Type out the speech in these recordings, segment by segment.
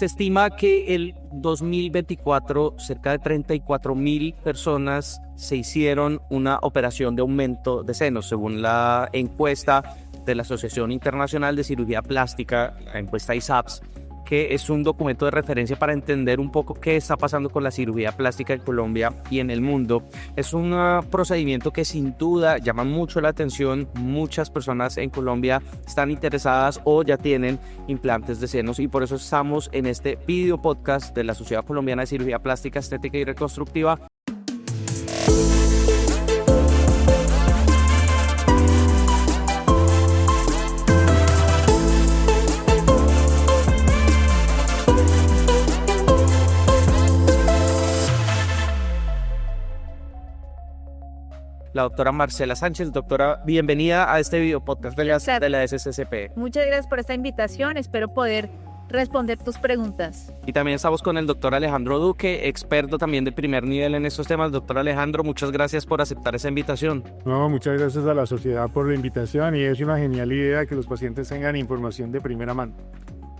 Se estima que el 2024 cerca de 34.000 personas se hicieron una operación de aumento de senos, según la encuesta de la Asociación Internacional de Cirugía Plástica, la encuesta ISAPS, que es un documento de referencia para entender un poco qué está pasando con la cirugía plástica en Colombia y en el mundo. Es un procedimiento que sin duda llama mucho la atención. Muchas personas en Colombia están interesadas o ya tienen implantes de senos, y por eso estamos en este video podcast de la Sociedad Colombiana de Cirugía Plástica, Estética y Reconstructiva. La doctora Marcela Sánchez. Doctora, bienvenida a este video podcast de la SCCP. Muchas gracias por esta invitación, espero poder responder tus preguntas. Y también estamos con el doctor Alejandro Duque, experto también de primer nivel en estos temas. Doctor Alejandro, muchas gracias por aceptar esa invitación. No, muchas gracias a la sociedad por la invitación, y es una genial idea que los pacientes tengan información de primera mano.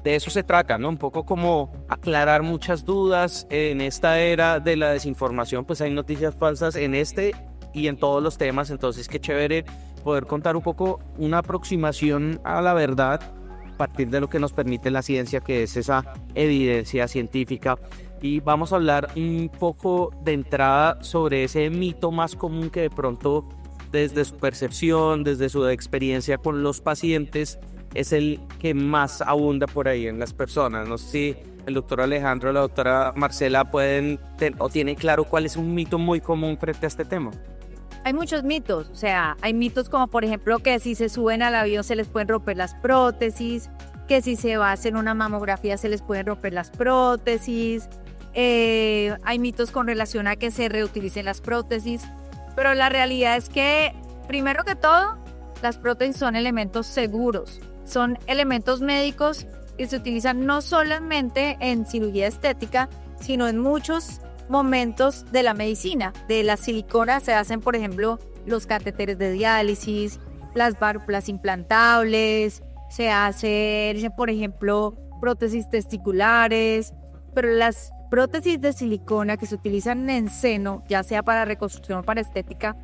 De eso se trata, ¿no? Un poco como aclarar muchas dudas. En esta era de la desinformación, pues hay noticias falsas en este y en todos los temas, entonces qué chévere poder contar un poco una aproximación a la verdad a partir de lo que nos permite la ciencia, que es esa evidencia científica. Y vamos a hablar un poco de entrada sobre ese mito más común que de pronto desde su percepción, desde su experiencia con los pacientes, es el que más abunda por ahí en las personas. No sé si el doctor Alejandro o la doctora Marcela tienen claro cuál es un mito muy común frente a este tema. Hay muchos mitos, o sea, hay mitos como por ejemplo que si se suben al avión se les pueden romper las prótesis, que si se va a hacer una mamografía se les pueden romper las prótesis, hay mitos con relación a que se reutilicen las prótesis, pero la realidad es que, primero que todo, las prótesis son elementos seguros, son elementos médicos que se utilizan no solamente en cirugía estética, sino en muchos momentos de la medicina. De la silicona se hacen, por ejemplo, los catéteres de diálisis, las válvulas implantables, se hacen, por ejemplo, prótesis testiculares, pero las prótesis de silicona que se utilizan en seno, ya sea para reconstrucción o para estética,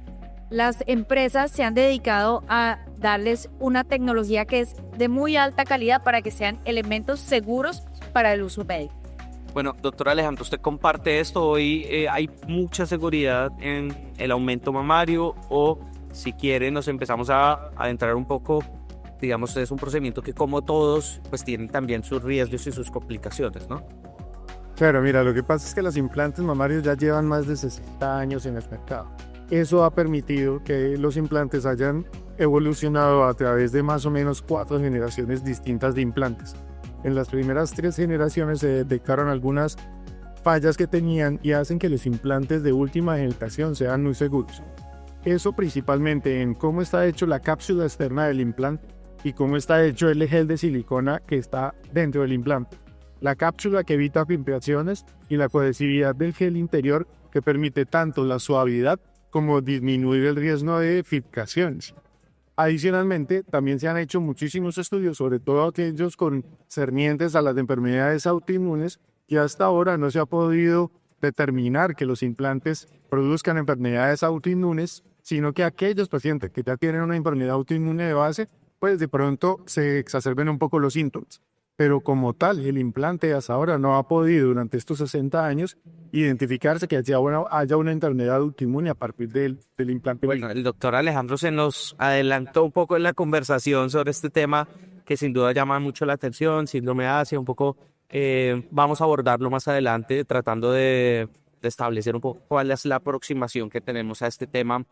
las empresas se han dedicado a darles una tecnología que es de muy alta calidad para que sean elementos seguros para el uso médico. Bueno, doctor Alejandro, usted comparte esto. Hoy hay mucha seguridad en el aumento mamario, o si quiere nos empezamos a adentrar un poco. Digamos, es un procedimiento que, como todos, pues tienen también sus riesgos y sus complicaciones, ¿no? Claro, mira, lo que pasa es que los implantes mamarios ya llevan más de 60 años en el mercado. Eso ha permitido que los implantes hayan evolucionado a través de más o menos 4 generaciones distintas de implantes. En las primeras 3 generaciones se detectaron algunas fallas que tenían y hacen que los implantes de última generación sean muy seguros. Eso principalmente en cómo está hecho la cápsula externa del implante y cómo está hecho el gel de silicona que está dentro del implante. La cápsula que evita filtraciones y la cohesividad del gel interior, que permite tanto la suavidad como disminuir el riesgo de filtraciones. Adicionalmente, también se han hecho muchísimos estudios, sobre todo aquellos concernientes a las enfermedades autoinmunes, y hasta ahora no se ha podido determinar que los implantes produzcan enfermedades autoinmunes, sino que aquellos pacientes que ya tienen una enfermedad autoinmune de base, pues de pronto se exacerben un poco los síntomas. Pero como tal, el implante hasta ahora no ha podido durante estos 60 años identificarse que haya una enfermedad autoinmune a partir del implante. Bueno, el doctor Alejandro se nos adelantó un poco en la conversación sobre este tema que sin duda llama mucho la atención, síndrome de Asia, un poco vamos a abordarlo más adelante tratando de establecer un poco cuál es la aproximación que tenemos a este tema.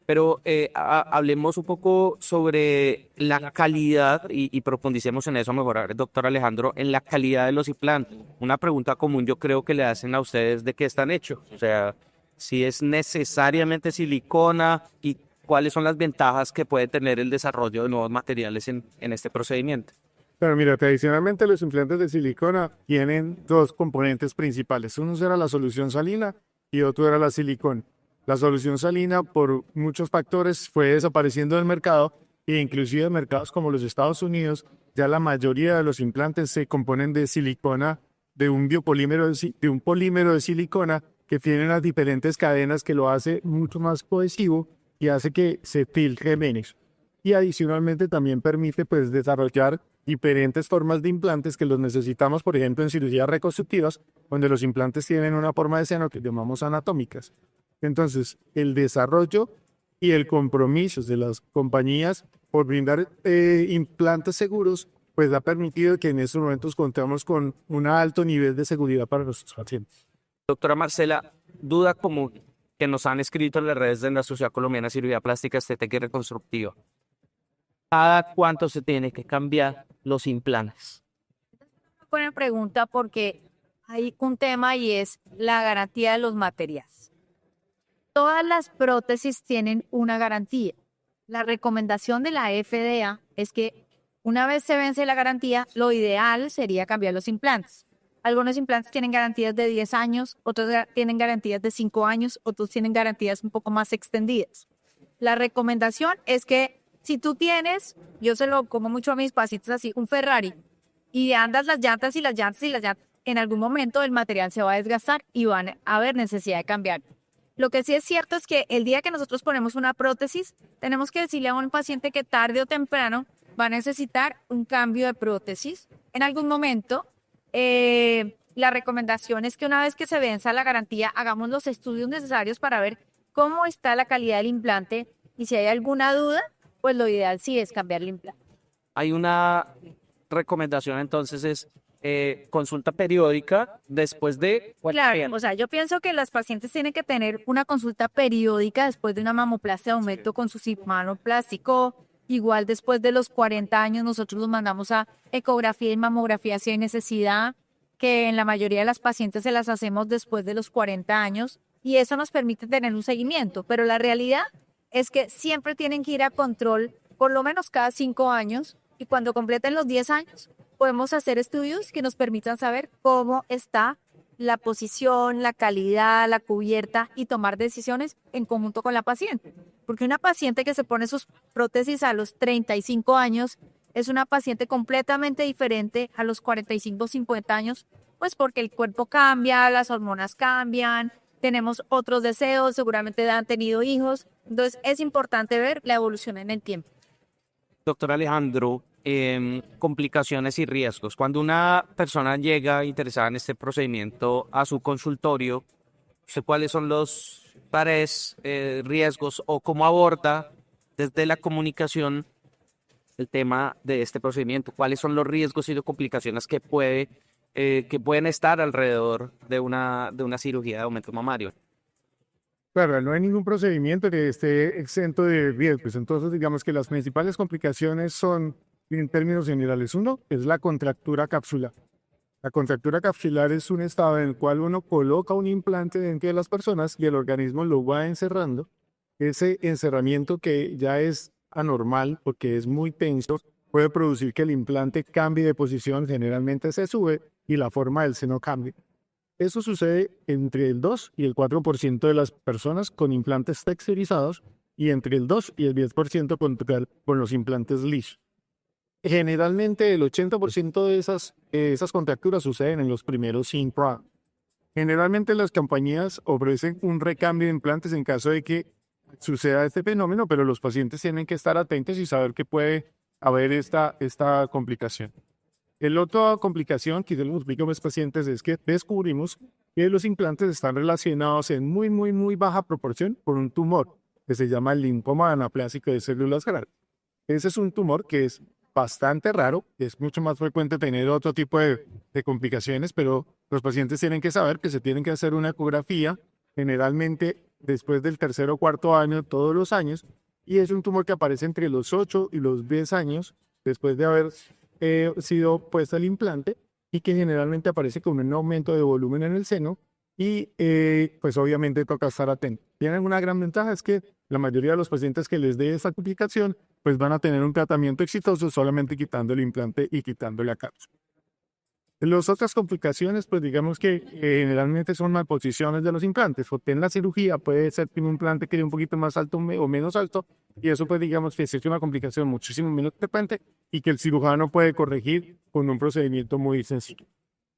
Pero hablemos un poco sobre la calidad y profundicemos en eso mejor. A ver, doctor Alejandro, en la calidad de los implantes. Una pregunta común yo creo que le hacen a ustedes: ¿de qué están hechos? O sea, si es necesariamente silicona y cuáles son las ventajas que puede tener el desarrollo de nuevos materiales en este procedimiento. Pero mira, tradicionalmente los implantes de silicona tienen 2 componentes principales. Uno era la solución salina y otro era la silicona. La solución salina, por muchos factores, fue desapareciendo del mercado, e inclusive en mercados como los Estados Unidos, ya la mayoría de los implantes se componen de silicona de un biopolímero, de un polímero de silicona que tiene unas diferentes cadenas que lo hace mucho más cohesivo y hace que se filtre menos. Y adicionalmente también permite pues desarrollar diferentes formas de implantes que los necesitamos, por ejemplo, en cirugías reconstructivas, donde los implantes tienen una forma de seno que llamamos anatómicas. Entonces, el desarrollo y el compromiso de las compañías por brindar implantes seguros, pues ha permitido que en estos momentos contemos con un alto nivel de seguridad para nuestros pacientes. Doctora Marcela, duda común que nos han escrito en las redes de la Sociedad Colombiana de Cirugía Plástica Estética y Reconstructiva. ¿Cada cuánto se tiene que cambiar los implantes? Buena pregunta porque hay un tema y es la garantía de los materiales. Todas las prótesis tienen una garantía. La recomendación de la FDA es que una vez se vence la garantía, lo ideal sería cambiar los implantes. Algunos implantes tienen garantías de 10 años, otros tienen garantías de 5 años, otros tienen garantías un poco más extendidas. La recomendación es que si tú tienes, yo se lo como mucho a mis pacientes así, un Ferrari, y andas las llantas y las llantas y las llantas, en algún momento el material se va a desgastar y van a haber necesidad de cambiar. Lo que sí es cierto es que el día que nosotros ponemos una prótesis, tenemos que decirle a un paciente que tarde o temprano va a necesitar un cambio de prótesis. En algún momento, la recomendación es que una vez que se venza la garantía, hagamos los estudios necesarios para ver cómo está la calidad del implante y si hay alguna duda, pues lo ideal sí es cambiar el implante. Hay una recomendación entonces es consulta periódica después de... Claro, o sea, yo pienso que las pacientes tienen que tener una consulta periódica después de una mamoplastia de aumento con su cirujano plástico. Igual después de los 40 años nosotros los mandamos a ecografía y mamografía si hay necesidad, que en la mayoría de las pacientes se las hacemos después de los 40 años y eso nos permite tener un seguimiento, pero la realidad es que siempre tienen que ir a control por lo menos cada 5 años y cuando completen los 10 años podemos hacer estudios que nos permitan saber cómo está la posición, la calidad, la cubierta y tomar decisiones en conjunto con la paciente. Porque una paciente que se pone sus prótesis a los 35 años es una paciente completamente diferente a los 45 o 50 años, pues porque el cuerpo cambia, las hormonas cambian, tenemos otros deseos, seguramente han tenido hijos, entonces es importante ver la evolución en el tiempo. Doctor Alejandro, complicaciones y riesgos. Cuando una persona llega interesada en este procedimiento a su consultorio, ¿sé cuáles son los riesgos o cómo aborda desde la comunicación el tema de este procedimiento? ¿Cuáles son los riesgos y las complicaciones que pueden estar alrededor de una cirugía de aumento mamario? Claro, no hay ningún procedimiento que esté exento de riesgos. Entonces, digamos que las principales complicaciones son, en términos generales, uno es la contractura capsular. La contractura capsular es un estado en el cual uno coloca un implante dentro de las personas y el organismo lo va encerrando. Ese encerramiento que ya es anormal porque es muy tenso puede producir que el implante cambie de posición, generalmente se sube y la forma del seno cambie. Eso sucede entre el 2 y el 4% de las personas con implantes texturizados y entre el 2 y el 10% con los implantes lisos. Generalmente el 80% de esas contracturas suceden en los primeros 5 años. Generalmente las compañías ofrecen un recambio de implantes en caso de que suceda este fenómeno, pero los pacientes tienen que estar atentos y saber que puede haber esta complicación. La otra complicación que yo les explico a mis pacientes es que descubrimos que los implantes están relacionados en muy, muy, muy baja proporción con un tumor que se llama el linfoma anaplásico de células grandes. Ese es un tumor que es bastante raro, es mucho más frecuente tener otro tipo de complicaciones, pero los pacientes tienen que saber que se tienen que hacer una ecografía generalmente después del 3.er o 4.er año, todos los años, y es un tumor que aparece entre los 8 y los 10 años después de haber sido puesto el implante y que generalmente aparece con un aumento de volumen en el seno y pues obviamente toca estar atento. Tienen una gran ventaja, es que la mayoría de los pacientes que les dé esta complicación pues van a tener un tratamiento exitoso solamente quitando el implante y quitando la cápsula. Las otras complicaciones, pues digamos que generalmente son malposiciones de los implantes, porque en la cirugía puede ser que un implante quede un poquito más alto o menos alto, y eso pues digamos que es una complicación muchísimo menos frecuente y que el cirujano puede corregir con un procedimiento muy sencillo.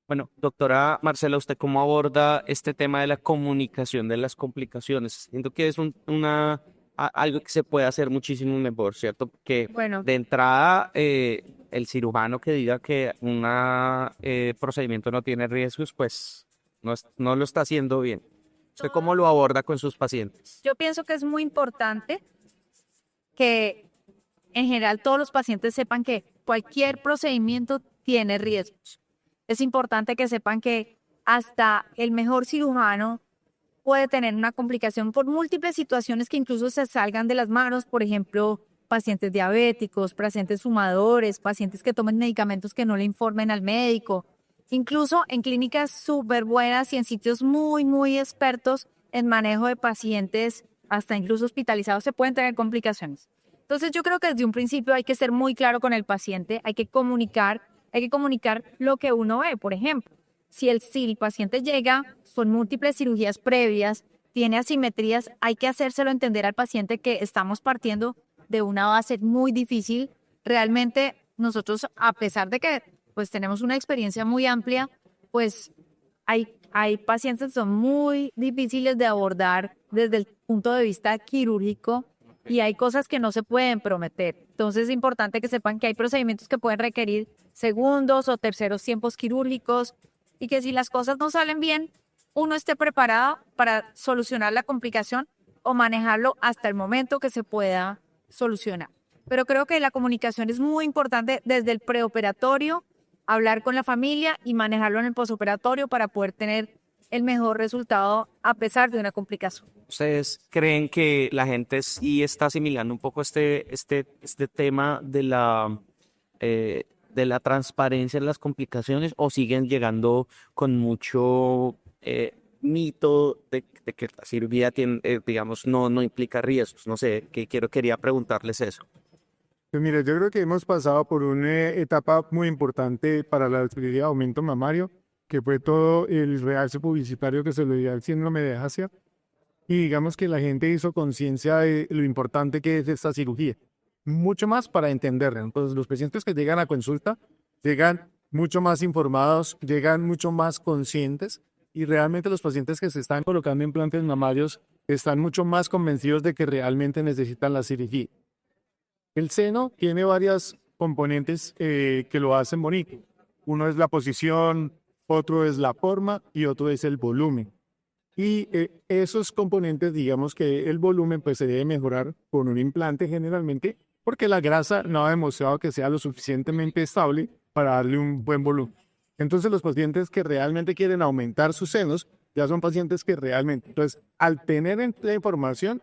Bueno, doctora Marcela, ¿usted cómo aborda este tema de la comunicación de las complicaciones? Siento que es algo que se puede hacer muchísimo mejor, ¿cierto? Porque Bueno, de entrada, el cirujano que diga que un procedimiento no tiene riesgos, pues no lo está haciendo bien. ¿Usted cómo lo aborda con sus pacientes? yo pienso que es muy importante que en general todos los pacientes sepan que cualquier procedimiento tiene riesgos. Es importante que sepan que hasta el mejor cirujano puede tener una complicación por múltiples situaciones que incluso se salgan de las manos, por ejemplo, pacientes diabéticos, pacientes fumadores, pacientes que tomen medicamentos que no le informen al médico, incluso en clínicas súper buenas y en sitios muy, muy expertos en manejo de pacientes, hasta incluso hospitalizados, se pueden tener complicaciones. Entonces yo creo que desde un principio hay que ser muy claro con el paciente, hay que comunicar lo que uno ve, por ejemplo. Si el paciente llega con múltiples cirugías previas, tiene asimetrías, hay que hacérselo entender al paciente que estamos partiendo de una base muy difícil. Realmente nosotros, a pesar de que pues tenemos una experiencia muy amplia, pues hay pacientes que son muy difíciles de abordar desde el punto de vista quirúrgico y hay cosas que no se pueden prometer. Entonces es importante que sepan que hay procedimientos que pueden requerir segundos o terceros tiempos quirúrgicos y que si las cosas no salen bien, uno esté preparado para solucionar la complicación o manejarlo hasta el momento que se pueda solucionar. Pero creo que la comunicación es muy importante desde el preoperatorio, hablar con la familia y manejarlo en el posoperatorio para poder tener el mejor resultado a pesar de una complicación. ¿Ustedes creen que la gente sí está asimilando un poco este tema de la transparencia en las complicaciones o siguen llegando con mucho mito de que la cirugía tiene, digamos, no implica riesgos? No sé, quería preguntarles eso. Pues mira, yo creo que hemos pasado por una etapa muy importante para la cirugía de aumento mamario, que fue todo el realce publicitario que se le dio al síndrome de Asia. Y digamos que la gente hizo conciencia de lo importante que es esta cirugía. Mucho más para entenderla. Entonces, los pacientes que llegan a consulta llegan mucho más informados, llegan mucho más conscientes y realmente los pacientes que se están colocando implantes mamarios están mucho más convencidos de que realmente necesitan la cirugía. El seno tiene varias componentes que lo hacen bonito. Uno es la posición, otro es la forma y otro es el volumen. Y esos componentes, digamos que el volumen pues se debe mejorar con un implante generalmente porque la grasa no ha demostrado que sea lo suficientemente estable para darle un buen volumen. Entonces los pacientes que realmente quieren aumentar sus senos ya son pacientes que realmente, entonces al tener la información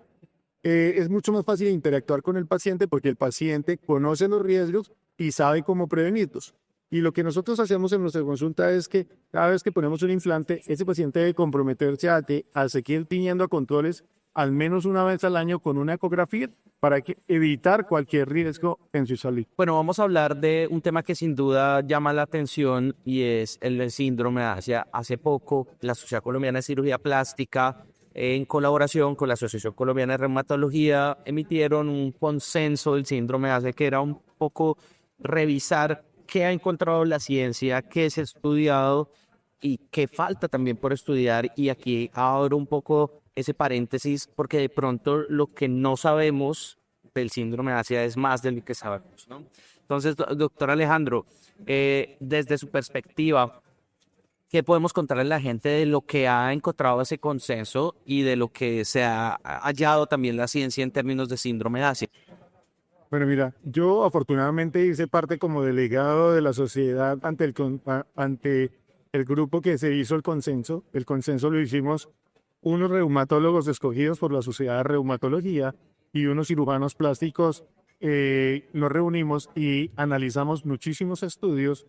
es mucho más fácil interactuar con el paciente porque el paciente conoce los riesgos y sabe cómo prevenirlos. Y lo que nosotros hacemos en nuestra consulta es que cada vez que ponemos un implante, ese paciente debe comprometerse a seguir teniendo controles al menos una vez al año con una ecografía para evitar cualquier riesgo en su salud. Bueno, vamos a hablar de un tema que sin duda llama la atención y es el del síndrome de Asia. Hace poco, la Sociedad Colombiana de Cirugía Plástica, en colaboración con la Asociación Colombiana de Reumatología, emitieron un consenso del síndrome de Asia que era un poco revisar qué ha encontrado la ciencia, qué se ha estudiado y qué falta también por estudiar. Y aquí abro un poco ese paréntesis porque de pronto lo que no sabemos del síndrome de Asia es más de lo que sabemos, ¿no? Entonces, doctor Alejandro, desde su perspectiva, ¿qué podemos contarle a la gente de lo que ha encontrado ese consenso y de lo que se ha hallado también la ciencia en términos de síndrome de Asia? Bueno, mira, yo afortunadamente hice parte como delegado de la sociedad ante el grupo que se hizo el consenso. El consenso lo hicimos unos reumatólogos escogidos por la Sociedad de Reumatología y unos cirujanos plásticos. Nos reunimos y analizamos muchísimos estudios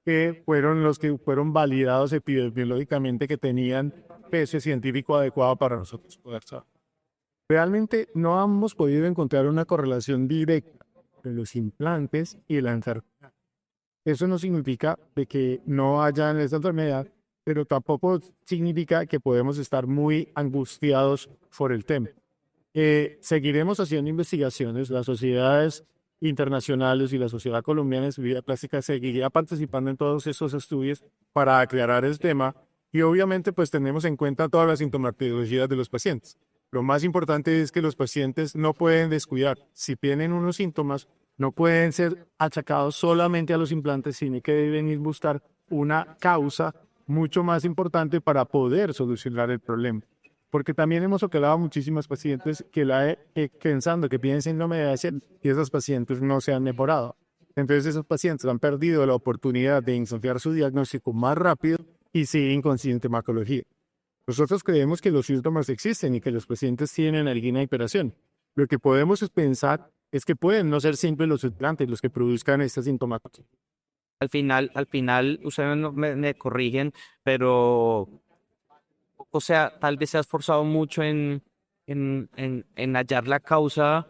que fueron los que fueron validados epidemiológicamente que tenían peso científico adecuado para nosotros poder saber. Realmente no hemos podido encontrar una correlación directa entre los implantes y la enfermedad. Eso no significa de que no haya esta enfermedad, pero tampoco significa que podemos estar muy angustiados por el tema. Seguiremos haciendo investigaciones. Las sociedades internacionales y la Sociedad Colombiana de Cirugía Plástica seguiría participando en todos esos estudios para aclarar el tema y obviamente pues tenemos en cuenta todas las sintomatologías de los pacientes. Lo más importante es que los pacientes no pueden descuidar. Si tienen unos síntomas, no pueden ser achacados solamente a los implantes, sino que deben ir a buscar una causa mucho más importante para poder solucionar el problema. Porque también hemos operado a muchísimas pacientes pensando que tienen síndrome de Asia y esos pacientes no se han mejorado. Entonces esos pacientes han perdido la oportunidad de iniciar su diagnóstico más rápido y siguen con sintomatología. Nosotros creemos que los síntomas existen y que los pacientes tienen angina y hipertensión. Lo que podemos pensar es que pueden no ser siempre los implantes los que produzcan esta sintomatología. Al final, ustedes me corrigen, pero, o sea, tal vez se ha esforzado mucho en hallar la causa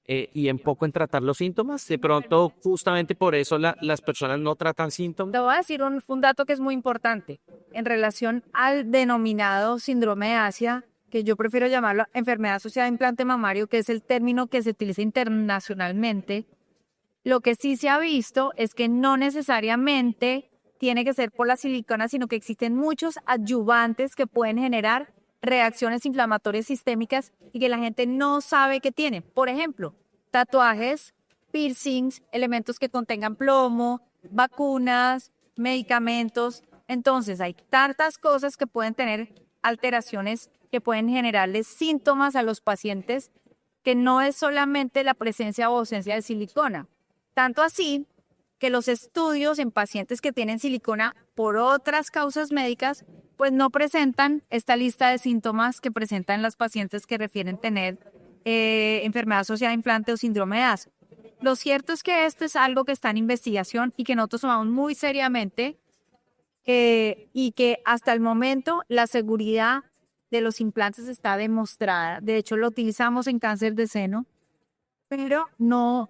y en poco en tratar los síntomas. De pronto, justamente por eso las personas no tratan síntomas. Te voy a decir un dato que es muy importante en relación al denominado síndrome de Asia, que yo prefiero llamarlo enfermedad asociada a implante mamario, que es el término que se utiliza internacionalmente. Lo que sí se ha visto es que no necesariamente tiene que ser por la silicona, sino que existen muchos adyuvantes que pueden generar reacciones inflamatorias sistémicas y que la gente no sabe que tiene. Por ejemplo, tatuajes, piercings, elementos que contengan plomo, vacunas, medicamentos. Entonces, hay tantas cosas que pueden tener alteraciones que pueden generarles síntomas a los pacientes que no es solamente la presencia o ausencia de silicona. Tanto así que los estudios en pacientes que tienen silicona por otras causas médicas, pues no presentan esta lista de síntomas que presentan las pacientes que refieren tener enfermedad asociada a implante o síndrome de Asia. Lo cierto es que esto es algo que está en investigación y que nosotros tomamos muy seriamente y que hasta el momento la seguridad de los implantes está demostrada. De hecho, lo utilizamos en cáncer de seno, pero no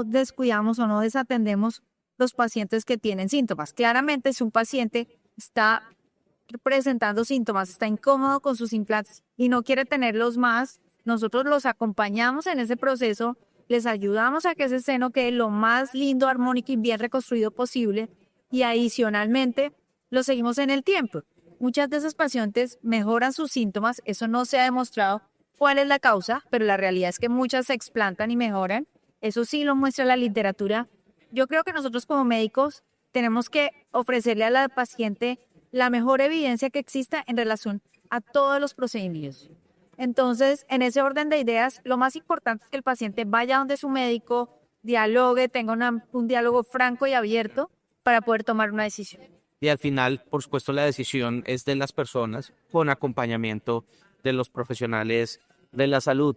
descuidamos o no desatendemos los pacientes que tienen síntomas. Claramente, si un paciente está presentando síntomas, está incómodo con sus implantes y no quiere tenerlos más, nosotros los acompañamos en ese proceso, les ayudamos a que ese seno quede lo más lindo, armónico y bien reconstruido posible y adicionalmente lo seguimos en el tiempo. Muchas de esas pacientes mejoran sus síntomas, eso no se ha demostrado cuál es la causa, pero la realidad es que muchas se explantan y mejoran. Eso sí lo muestra la literatura. Yo creo que nosotros como médicos tenemos que ofrecerle a la paciente la mejor evidencia que exista en relación a todos los procedimientos. Entonces, en ese orden de ideas, lo más importante es que el paciente vaya donde su médico, dialogue, tenga un diálogo franco y abierto para poder tomar una decisión. Y al final, por supuesto, la decisión es de las personas con acompañamiento de los profesionales de la salud.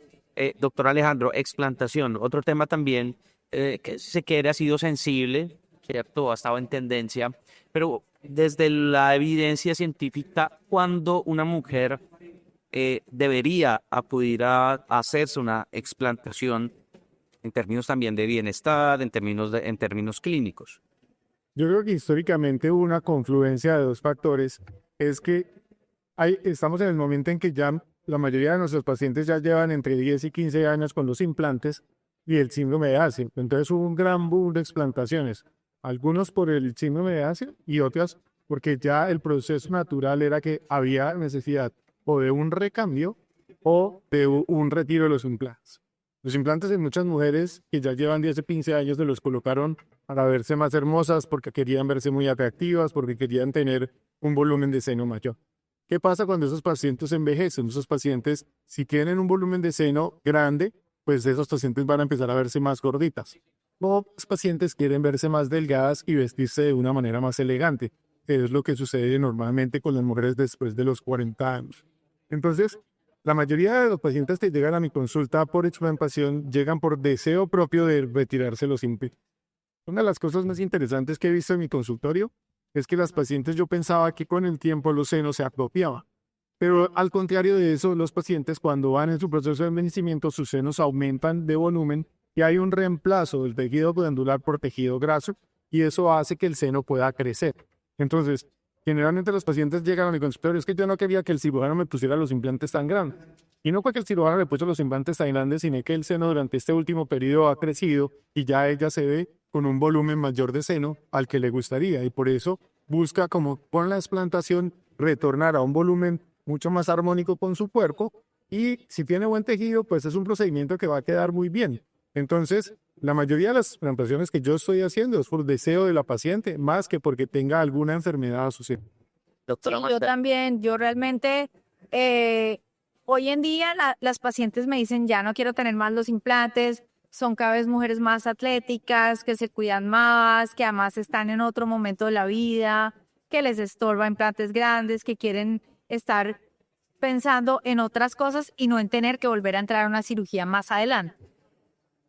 Doctor Alejandro, explantación, otro tema también que se quiere ha sido sensible, ¿cierto? Ha estado en tendencia, pero desde la evidencia científica, ¿cuándo una mujer debería acudir a hacerse una explantación en términos también de bienestar, en términos clínicos? Yo creo que históricamente hubo una confluencia de dos factores. Es que estamos en el momento en que ya la mayoría de nuestros pacientes ya llevan entre 10 y 15 años con los implantes y el síndrome de Asia. Entonces hubo un gran boom de explantaciones. Algunos por el síndrome de Asia y otras porque ya el proceso natural era que había necesidad o de un recambio o de un retiro de los implantes. Los implantes en muchas mujeres que ya llevan 10 o 15 años se los colocaron para verse más hermosas, porque querían verse muy atractivas, porque querían tener un volumen de seno mayor. ¿Qué pasa cuando esos pacientes envejecen? Esos pacientes, si tienen un volumen de seno grande, pues esos pacientes van a empezar a verse más gorditas. O los pacientes quieren verse más delgadas y vestirse de una manera más elegante, que es lo que sucede normalmente con las mujeres después de los 40 años. Entonces, la mayoría de los pacientes que llegan a mi consulta por explantación llegan por deseo propio de retirarse los implantes. Una de las cosas más interesantes que he visto en mi consultorio es que las pacientes, yo pensaba que con el tiempo los senos se atrofiaban, pero al contrario de eso, los pacientes cuando van en su proceso de envejecimiento, sus senos aumentan de volumen y hay un reemplazo del tejido glandular por tejido graso y eso hace que el seno pueda crecer. Entonces, Generalmente los pacientes llegan a mi consultorio, es que yo no quería que el cirujano me pusiera los implantes tan grandes. Y no fue que el cirujano le puso los implantes tan grandes, sino que el seno durante este último periodo ha crecido y ya ella se ve con un volumen mayor de seno al que le gustaría. Y por eso busca, como con la explantación, retornar a un volumen mucho más armónico con su cuerpo. Y si tiene buen tejido, pues es un procedimiento que va a quedar muy bien. Entonces, la mayoría de las implantaciones que yo estoy haciendo es por deseo de la paciente, más que porque tenga alguna enfermedad asociada. Doctora Sí, Marta. yo también, yo realmente, hoy en día las pacientes me dicen, ya no quiero tener más los implantes, son cada vez mujeres más atléticas, que se cuidan más, que además están en otro momento de la vida, que les estorba implantes grandes, que quieren estar pensando en otras cosas y no en tener que volver a entrar a una cirugía más adelante.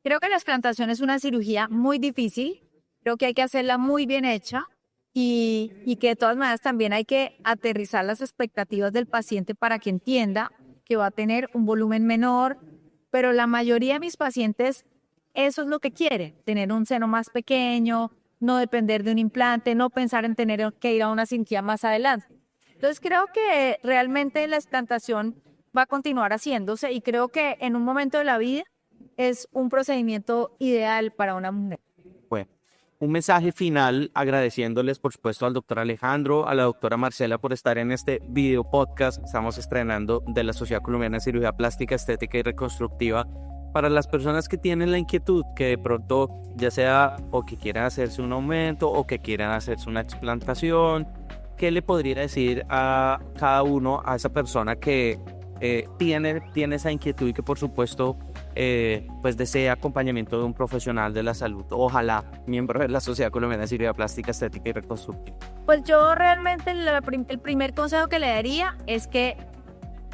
Creo que la explantación es una cirugía muy difícil, creo que hay que hacerla muy bien hecha y que de todas maneras también hay que aterrizar las expectativas del paciente para que entienda que va a tener un volumen menor, pero la mayoría de mis pacientes eso es lo que quieren, tener un seno más pequeño, no depender de un implante, no pensar en tener que ir a una cirugía más adelante. Entonces creo que realmente la explantación va a continuar haciéndose y creo que en un momento de la vida es un procedimiento ideal para una mujer. Bueno, un mensaje final agradeciéndoles por supuesto al doctor Alejandro, a la doctora Marcela por estar en este video podcast. Estamos estrenando de la Sociedad Colombiana de Cirugía Plástica, Estética y Reconstructiva. Para las personas que tienen la inquietud, que de pronto ya sea o que quieran hacerse un aumento o que quieran hacerse una explantación, ¿qué le podría decir a cada uno, a esa persona que tiene esa inquietud y que por supuesto pues desea acompañamiento de un profesional de la salud, ojalá miembro de la Sociedad Colombiana de Cirugía Plástica, Estética y Reconstructiva? Pues yo realmente el primer consejo que le daría es que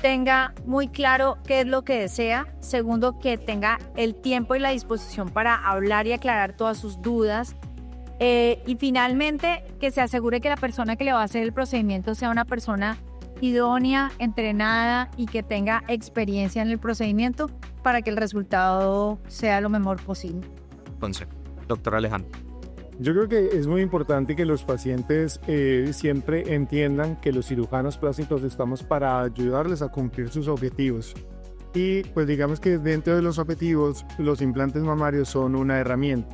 tenga muy claro qué es lo que desea. Segundo, que tenga el tiempo y la disposición para hablar y aclarar todas sus dudas. Y finalmente, que se asegure que la persona que le va a hacer el procedimiento sea una persona idónea, entrenada y que tenga experiencia en el procedimiento para que el resultado sea lo mejor posible. Entonces, doctor Alejandro. Yo creo que es muy importante que los pacientes siempre entiendan que los cirujanos plásticos estamos para ayudarles a cumplir sus objetivos. Y pues digamos que dentro de los objetivos, los implantes mamarios son una herramienta.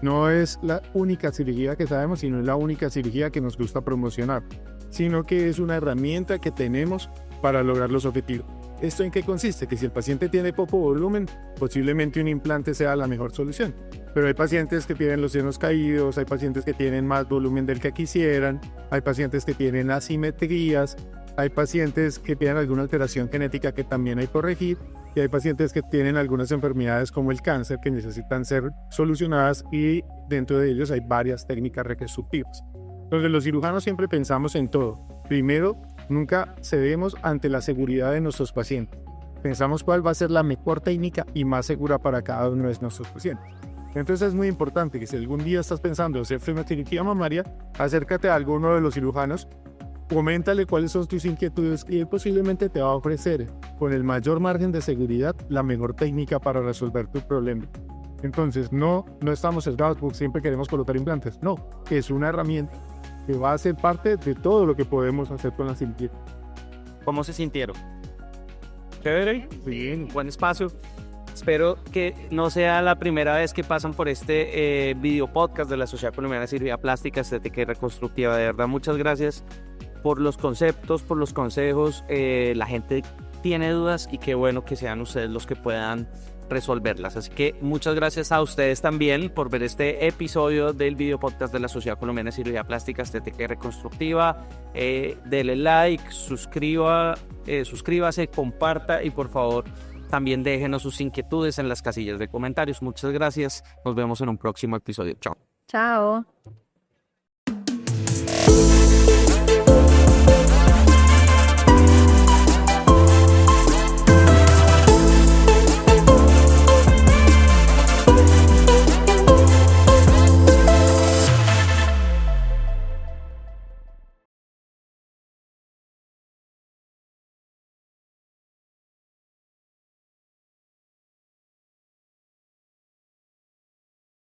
No es la única cirugía que sabemos, sino es la única cirugía que nos gusta promocionar, sino que es una herramienta que tenemos para lograr los objetivos. ¿Esto en qué consiste? Que si el paciente tiene poco volumen, posiblemente un implante sea la mejor solución. Pero hay pacientes que tienen los senos caídos, hay pacientes que tienen más volumen del que quisieran, hay pacientes que tienen asimetrías, hay pacientes que tienen alguna alteración genética que también hay que corregir, y hay pacientes que tienen algunas enfermedades como el cáncer que necesitan ser solucionadas, y dentro de ellos hay varias técnicas reconstructivas. Entonces los cirujanos siempre pensamos en todo. Primero, nunca cedemos ante la seguridad de nuestros pacientes. Pensamos cuál va a ser la mejor técnica y más segura para cada uno de nuestros pacientes. Entonces es muy importante que si algún día estás pensando en hacer una cirugía mamaria, acércate a alguno de los cirujanos, coméntale cuáles son tus inquietudes y él posiblemente te va a ofrecer con el mayor margen de seguridad la mejor técnica para resolver tu problema. Entonces no estamos sesgados porque siempre queremos colocar implantes. No, es una herramienta que va a ser parte de todo lo que podemos hacer con la cirugía. ¿Cómo se sintieron? ¿Chévere? Bien, buen espacio. Espero que no sea la primera vez que pasan por este video podcast de la Sociedad Colombiana de Cirugía Plástica, Estética y Reconstructiva. De verdad, muchas gracias por los conceptos, por los consejos. La gente tiene dudas y qué bueno que sean ustedes los que puedan resolverlas. Así que muchas gracias a ustedes también por ver este episodio del video podcast de la Sociedad Colombiana de Cirugía Plástica, Estética y Reconstructiva. Dele like, suscríbase, comparta y por favor también déjenos sus inquietudes en las casillas de comentarios. Muchas gracias. Nos vemos en un próximo episodio. Chao. Chao.